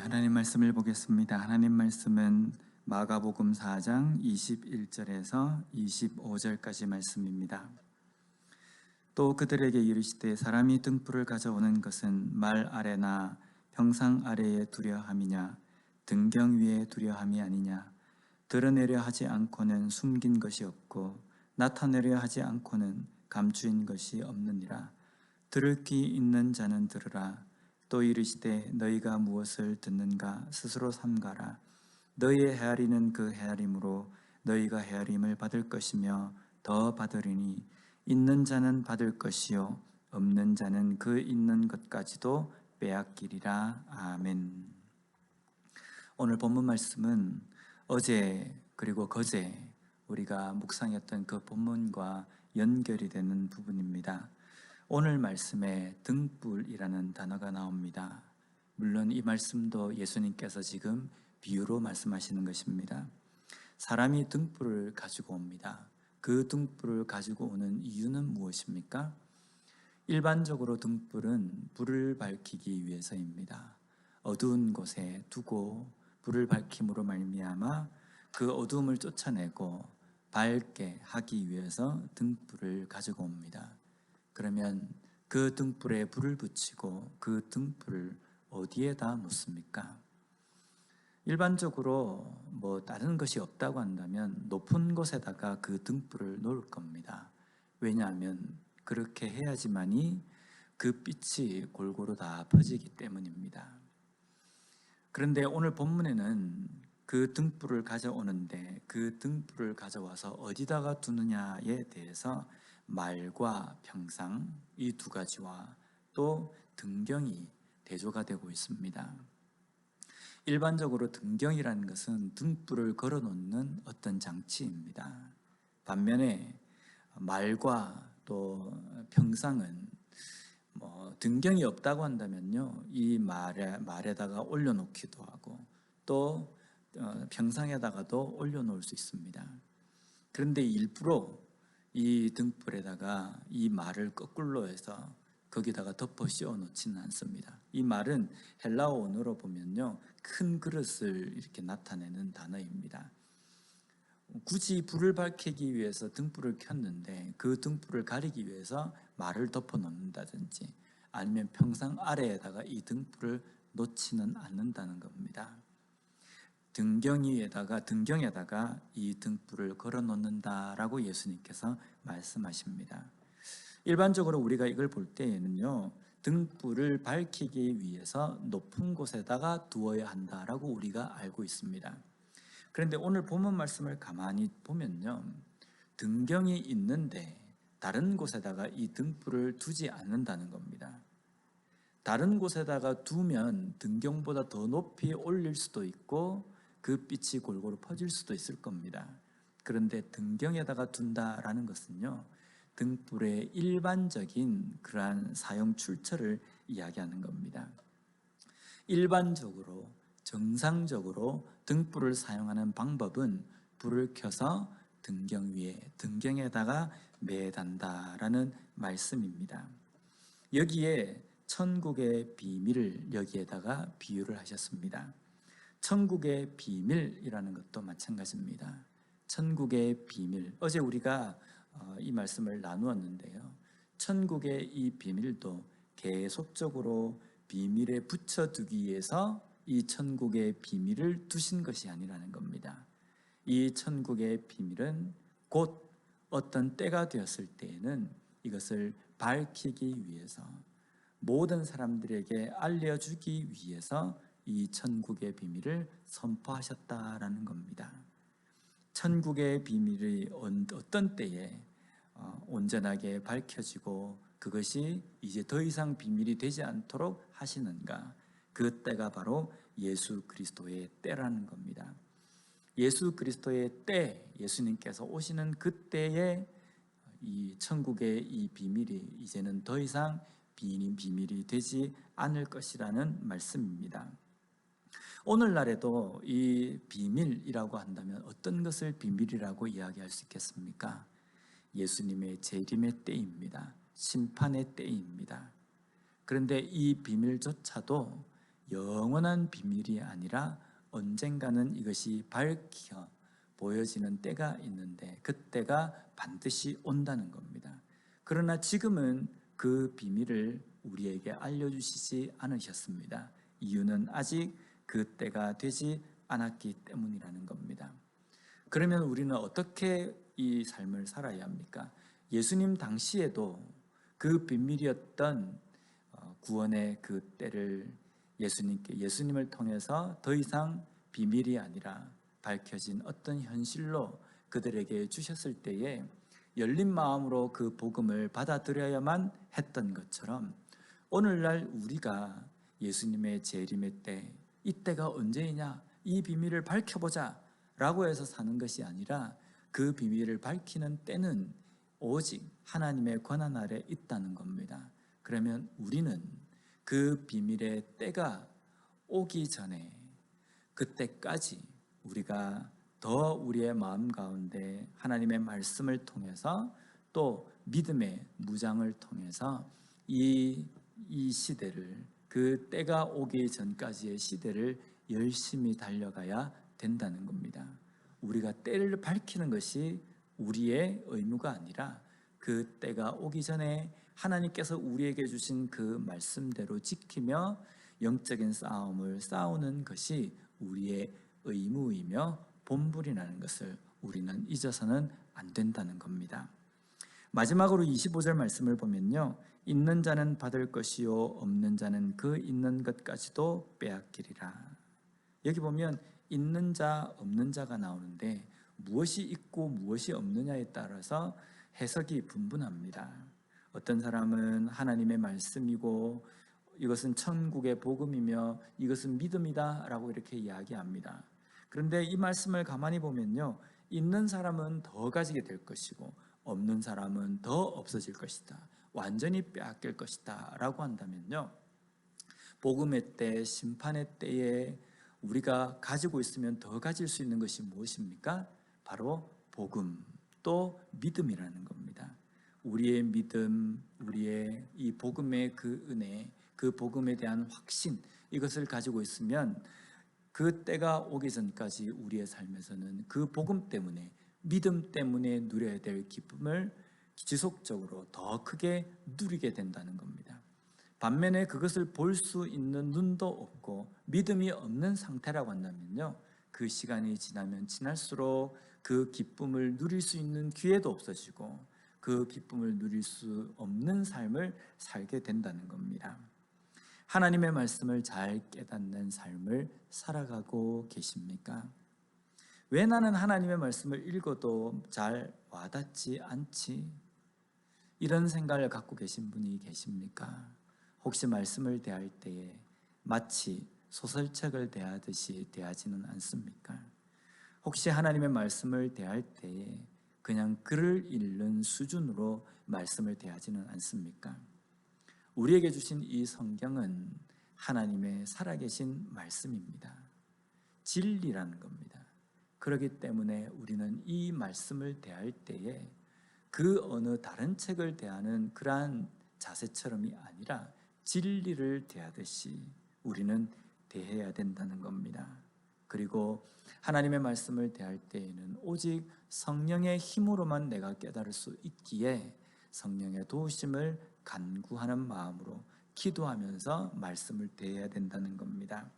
하나님 말씀을 보겠습니다. 하나님 말씀은 마가복음 4장 21절에서 25절까지 말씀입니다. 또 그들에게 이르시되 사람이 등불을 가져오는 것은 말 아래나 평상 아래에 두려함이냐 등경 위에 두려함이 아니냐. 드러내려 하지 않고는 숨긴 것이 없고 나타내려 하지 않고는 감추인 것이 없느니라. 들을 귀 있는 자는 들으라. 또 이르시되 너희가 무엇을 듣는가 스스로 삼가라. 너희의 헤아리는 그 헤아림으로 너희가 헤아림을 받을 것이며 더 받으리니 있는 자는 받을 것이요 없는 자는 그 있는 것까지도 빼앗기리라. 아멘. 오늘 본문 말씀은 어제 그리고 그제 우리가 묵상했던 그 본문과 연결이 되는 부분입니다. 오늘 말씀에 등불이라는 단어가 나옵니다. 물론 이 말씀도 예수님께서 지금 비유로 말씀하시는 것입니다. 사람이 등불을 가지고 옵니다. 그 등불을 가지고 오는 이유는 무엇입니까? 일반적으로 등불은 불을 밝히기 위해서입니다. 어두운 곳에 두고 불을 밝힘으로 말미암아 그 어두움을 쫓아내고 밝게 하기 위해서 등불을 가지고 옵니다. 그러면 그 등불에 불을 붙이고 그 등불을 어디에다 놓습니까? 일반적으로 다른 것이 없다고 한다면 높은 곳에다가 그 등불을 놓을 겁니다. 왜냐하면 그렇게 해야지만이 그 빛이 골고루 다 퍼지기 때문입니다. 그런데 오늘 본문에는 그 등불을 가져오는데 그 등불을 가져와서 어디다가 두느냐에 대해서 말과 평상 이 두 가지와 또 등경이 대조가 되고 있습니다. 일반적으로 등경이라는 것은 등불을 걸어 놓는 어떤 장치입니다. 반면에 말과 또 평상은 등경이 없다고 한다면요, 이 말에다가 올려놓기도 하고 또 평상에다가도 올려놓을 수 있습니다. 그런데 일부러 이 등불에다가 이 말을 거꾸로 해서 거기다가 덮어 씌워 놓지는 않습니다. 이 말은 헬라어 원어로 보면요, 큰 그릇을 이렇게 나타내는 단어입니다. 굳이 불을 밝히기 위해서 등불을 켰는데 그 등불을 가리기 위해서 말을 덮어 놓는다든지 아니면 평상 아래에다가 이 등불을 놓지는 않는다는 겁니다. 등경에다가 이 등불을 걸어 놓는다라고 예수님께서 말씀하십니다. 일반적으로 우리가 이걸 볼 때에는요, 등불을 밝히기 위해서 높은 곳에다가 두어야 한다라고 우리가 알고 있습니다. 그런데 오늘 본문 말씀을 가만히 보면요, 등경이 있는데 다른 곳에다가 이 등불을 두지 않는다는 겁니다. 다른 곳에다가 두면 등경보다 더 높이 올릴 수도 있고 그 빛이 골고루 퍼질 수도 있을 겁니다. 그런데 등경에다가 둔다라는 것은요, 등불의 일반적인 그러한 사용 출처를 이야기하는 겁니다. 일반적으로 정상적으로 등불을 사용하는 방법은 불을 켜서 등경 위에 등경에다가 매단다라는 말씀입니다. 여기에 천국의 비밀을 여기에다가 비유를 하셨습니다. 천국의 비밀이라는 것도 마찬가지입니다. 천국의 비밀, 어제 우리가 이 말씀을 나누었는데요, 천국의 이 비밀도 계속적으로 비밀에 붙여두기 위해서 이 천국의 비밀을 두신 것이 아니라는 겁니다. 이 천국의 비밀은 곧 어떤 때가 되었을 때에는 이것을 밝히기 위해서, 모든 사람들에게 알려주기 위해서 이 천국의 비밀을 선포하셨다라는 겁니다. 천국의 비밀이 어떤 때에 온전하게 밝혀지고 그것이 이제 더 이상 비밀이 되지 않도록 하시는가? 그 때가 바로 예수 그리스도의 때라는 겁니다. 예수 그리스도의 때, 예수님께서 오시는 그 때에 이 천국의 이 비밀이 이제는 더 이상 비밀이 되지 않을 것이라는 말씀입니다. 오늘날에도 이 비밀이라고 한다면 어떤 것을 비밀이라고 이야기할 수 있겠습니까? 예수님의 재림의 때입니다. 심판의 때입니다. 그런데 이 비밀조차도 영원한 비밀이 아니라 언젠가는 이것이 밝혀 보여지는 때가 있는데 그때가 반드시 온다는 겁니다. 그러나 지금은 그 비밀을 우리에게 알려주시지 않으셨습니다. 이유는 아직 그 때가 되지 않았기 때문이라는 겁니다. 그러면 우리는 어떻게 이 삶을 살아야 합니까? 예수님 당시에도 그 비밀이었던 구원의 그 때를 예수님을 통해서 더 이상 비밀이 아니라 밝혀진 어떤 현실로 그들에게 주셨을 때에 열린 마음으로 그 복음을 받아들여야만 했던 것처럼 오늘날 우리가 예수님의 재림의 때, 이때가 언제이냐? 이 비밀을 밝혀보자 라고 해서 사는 것이 아니라 그 비밀을 밝히는 때는 오직 하나님의 권한 아래 있다는 겁니다. 그러면 우리는 그 비밀의 때가 오기 전에 그때까지 우리가 더 우리의 마음 가운데 하나님의 말씀을 통해서 또 믿음의 무장을 통해서 이 시대를, 그 때가 오기 전까지의 시대를 열심히 달려가야 된다는 겁니다. 우리가 때를 밝히는 것이 우리의 의무가 아니라 그 때가 오기 전에 하나님께서 우리에게 주신 그 말씀대로 지키며 영적인 싸움을 싸우는 것이 우리의 의무이며 본분이라는 것을 우리는 잊어서는 안 된다는 겁니다. 마지막으로 25절 말씀을 보면요, 있는 자는 받을 것이요 없는 자는 그 있는 것까지도 빼앗기리라. 여기 보면 있는 자 없는 자가 나오는데 무엇이 있고 무엇이 없느냐에 따라서 해석이 분분합니다. 어떤 사람은 하나님의 말씀이고 이것은 천국의 복음이며 이것은 믿음이다 라고 이렇게 이야기합니다. 그런데 이 말씀을 가만히 보면요, 있는 사람은 더 가지게 될 것이고 없는 사람은 더 없어질 것이다, 완전히 빼앗길 것이다 라고 한다면요, 복음의 때, 심판의 때에 우리가 가지고 있으면 더 가질 수 있는 것이 무엇입니까? 바로 복음, 또 믿음이라는 겁니다. 우리의 믿음, 우리의 이 복음의 그 은혜, 그 복음에 대한 확신, 이것을 가지고 있으면 그 때가 오기 전까지 우리의 삶에서는 그 복음 때문에, 믿음 때문에 누려야 될 기쁨을 지속적으로 더 크게 누리게 된다는 겁니다. 반면에 그것을 볼 수 있는 눈도 없고 믿음이 없는 상태라고 한다면요, 그 시간이 지나면 지날수록 그 기쁨을 누릴 수 있는 기회도 없어지고 그 기쁨을 누릴 수 없는 삶을 살게 된다는 겁니다. 하나님의 말씀을 잘 깨닫는 삶을 살아가고 계십니까? 왜 나는 하나님의 말씀을 읽어도 잘 와닿지 않지? 이런 생각을 갖고 계신 분이 계십니까? 혹시 말씀을 대할 때에 마치 소설책을 대하듯이 대하지는 않습니까? 혹시 하나님의 말씀을 대할 때에 그냥 글을 읽는 수준으로 말씀을 대하지는 않습니까? 우리에게 주신 이 성경은 하나님의 살아계신 말씀입니다. 진리라는 겁니다. 그렇기 때문에 우리는 이 말씀을 대할 때에 그 어느 다른 책을 대하는 그러한 자세처럼이 아니라 진리를 대하듯이 우리는 대해야 된다는 겁니다. 그리고 하나님의 말씀을 대할 때에는 오직 성령의 힘으로만 내가 깨달을 수 있기에 성령의 도우심을 간구하는 마음으로 기도하면서 말씀을 대해야 된다는 겁니다.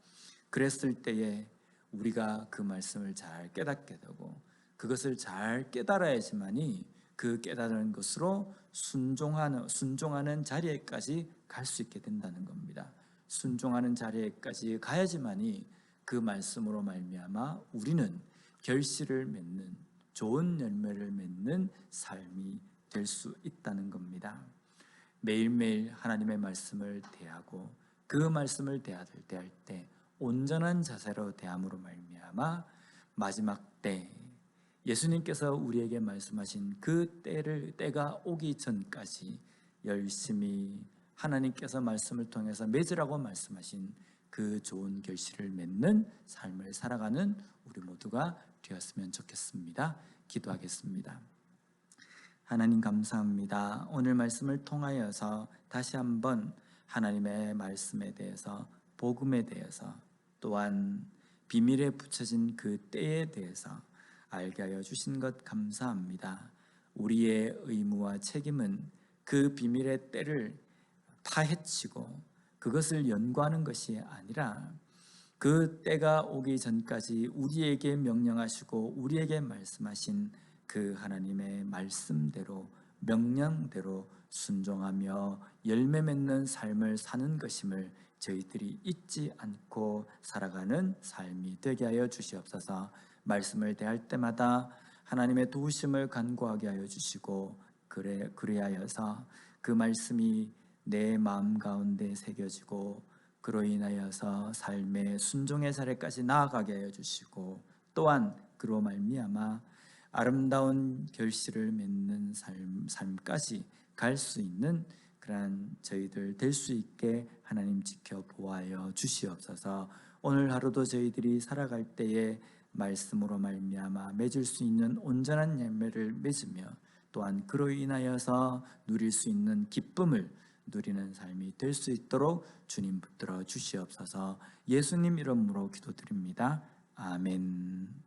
그랬을 때에 우리가 그 말씀을 잘 깨닫게 되고 그것을 잘 깨달아야지만이 그 깨달은 것으로 순종하는 자리에까지 갈 수 있게 된다는 겁니다. 순종하는 자리에까지 가야지만이 그 말씀으로 말미암아 우리는 결실을 맺는, 좋은 열매를 맺는 삶이 될 수 있다는 겁니다. 매일매일 하나님의 말씀을 대하고 그 말씀을 대할 때 온전한 자세로 대함으로 말미암아 마지막 때, 예수님께서 우리에게 말씀하신 그 때가 오기 전까지 열심히 하나님께서 말씀을 통해서 맺으라고 말씀하신 그 좋은 결실을 맺는 삶을 살아가는 우리 모두가 되었으면 좋겠습니다. 기도하겠습니다. 하나님 감사합니다. 오늘 말씀을 통하여서 다시 한번 하나님의 말씀에 대해서 복음에 대해서 또한 비밀에 붙여진 그 때에 대해서 알게 하여 주신 것 감사합니다. 우리의 의무와 책임은 그 비밀의 때를 파헤치고 그것을 연구하는 것이 아니라 그 때가 오기 전까지 우리에게 명령하시고 우리에게 말씀하신 그 하나님의 말씀대로 명령대로 순종하며 열매 맺는 삶을 사는 것임을 저희들이 잊지 않고 살아가는 삶이 되게 하여 주시옵소서. 말씀을 대할 때마다 하나님의 도우심을 간구하게 하여 주시고 그래하여서 그 말씀이 내 마음 가운데 새겨지고 그로 인하여서 삶의 순종의 자리까지 나아가게 하여 주시고 또한 그로 말미암아 아름다운 결실을 맺는 삶까지 갈 수 있는 그러한 저희들 될 수 있게 하나님 지켜 보아여 주시옵소서. 오늘 하루도 저희들이 살아갈 때에 말씀으로 말미암아 맺을 수 있는 온전한 열매를 맺으며 또한 그로 인하여서 누릴 수 있는 기쁨을 누리는 삶이 될 수 있도록 주님 붙들어 주시옵소서. 예수님 이름으로 기도드립니다. 아멘.